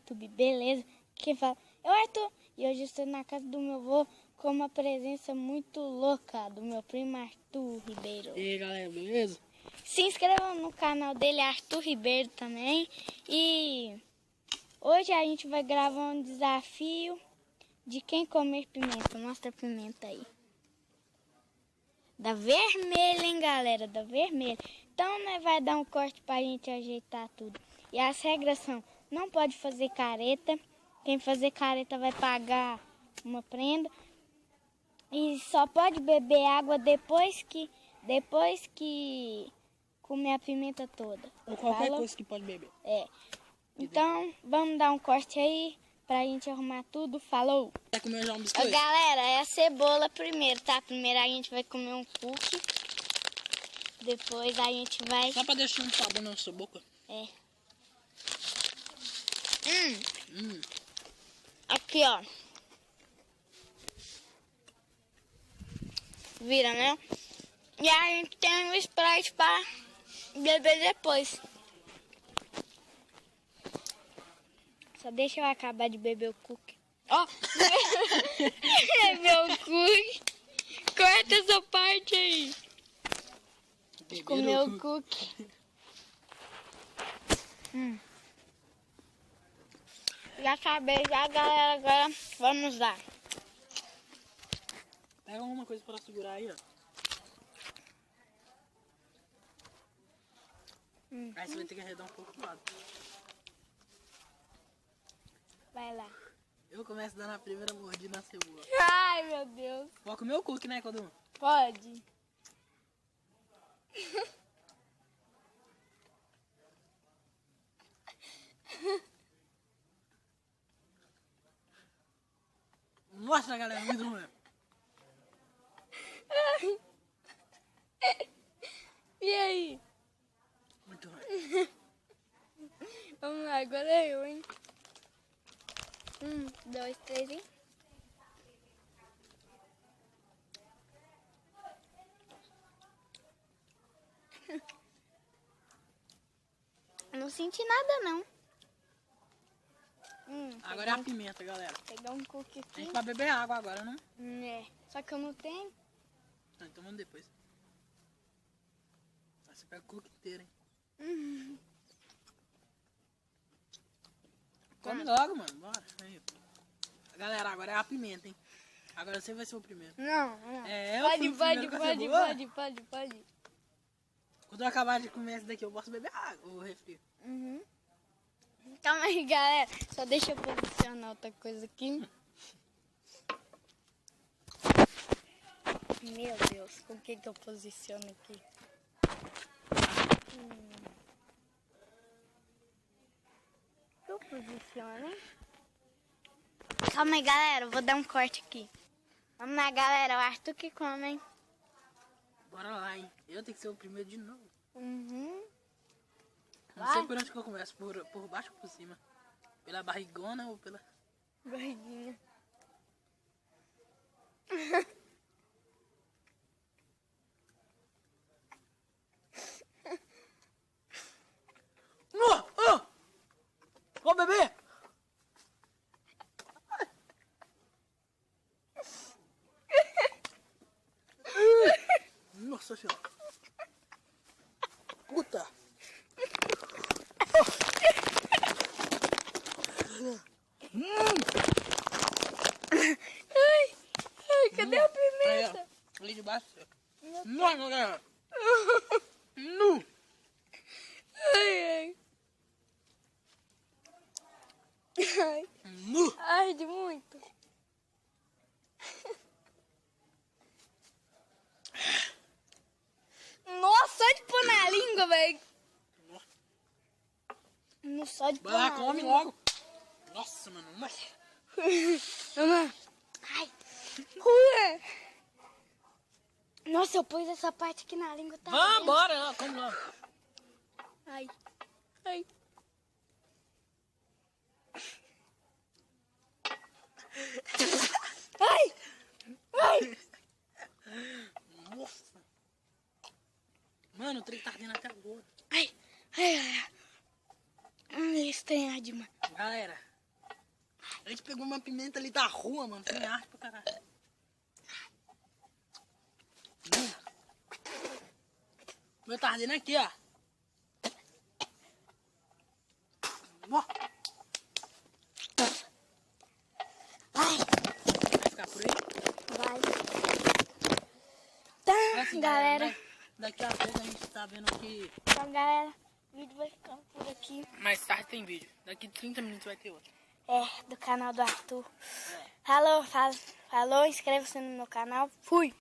YouTube, beleza? Quem fala é o Arthur e hoje eu estou na casa do meu avô com uma presença muito louca do meu primo Arthur Ribeiro. E aí galera, beleza? Se inscrevam no canal dele, Arthur Ribeiro também. E hoje a gente vai gravar um desafio de quem comer pimenta. Mostra a pimenta aí. Da vermelha, hein, galera? Da vermelha. Então, né, vai dar um corte pra gente ajeitar tudo. E as regras são, não pode fazer careta. Quem fazer careta vai pagar uma prenda. E só pode beber água depois que comer a pimenta toda. Ou qualquer Falou? coisa que pode beber. É. Então, vamos dar um corte aí pra gente arrumar tudo. Falou! Quer comer já um Ó, biscoito? galera, é a cebola primeiro, tá? Primeiro a gente vai comer um cookie. Depois a gente vai... Só pra deixar um sabor na sua boca. É. Aqui, ó. Vira, né? E a gente tem um Sprite pra beber depois. Só deixa eu acabar de beber o cookie. Ó! Beber o cookie. Corta essa parte aí. Beber Comeu o cookie. Já acabei, já, galera. Agora vamos lá. Pega alguma coisa pra segurar aí, ó. Aí você vai ter que arredar um pouco pro lado. Vai lá. Eu começo dando a primeira mordida na cebola. Ai, meu Deus. Pode comer o cookie, né, Codum? Pode. Mostra, galera, muito ruim. E aí? Muito ruim. Vamos lá, agora é eu, hein? 1, 2, 3, hein? Não senti nada, não. Agora é a pimenta, galera. Pegar um cookie A aqui. gente vai beber água agora, não? É. Só que eu não tenho. Ah, então vamos depois. Aí você pega o cookie inteiro, hein? Come logo, mano. Bora. Aí. Galera, agora é a pimenta, hein? Agora você vai ser o primeiro. Não. É, eu fui o primeiro com a cebola. Pode. Quando eu acabar de comer essa daqui, eu posso beber água, o refri. Calma aí, galera. Só deixa eu posicionar outra coisa aqui. Meu Deus, com o que eu posiciono aqui? Eu posiciono, hein? Calma aí, galera. Eu vou dar um corte aqui. Vamos lá, galera. O Arthur que come, hein? Bora lá, hein? Eu tenho que ser o primeiro de novo. Uhum. Não sei por onde que eu começo, por baixo ou por cima? Pela barrigona ou pela... Gordinha. Ô, bebê! Nossa senhora! Puta! Ai, cadê a pimenta? Aí, ó, ali de baixo. Nossa, galera! Nu! Ai. Nu! Arde muito. Nossa, só de pôr na língua, velho. Não só de pôr Vai lá, na come língua. logo! Nossa, mano! Nossa. Vamos. Ai. Ué. Nossa, eu pus essa parte aqui na língua. Tá Vamos, ardendo. bora lá, come logo! Ai. Ai. Nossa! Mano, o trem tá ardendo até agora. Ai. Esse trem arde, mano. Galera, pegou uma pimenta ali da rua, mano. Tem arte pra caralho. Meu tá ardendo aqui, ó. Ó. Vai, Vai ficar por aí? vai. Tá, Assim, galera. Daqui a pouco a gente tá vendo que... Então, galera, o vídeo vai ficando por aqui. Mais tarde tem vídeo. Daqui 30 minutos vai ter outro. Do canal do Arthur. Falou, inscreva-se no meu canal. Fui!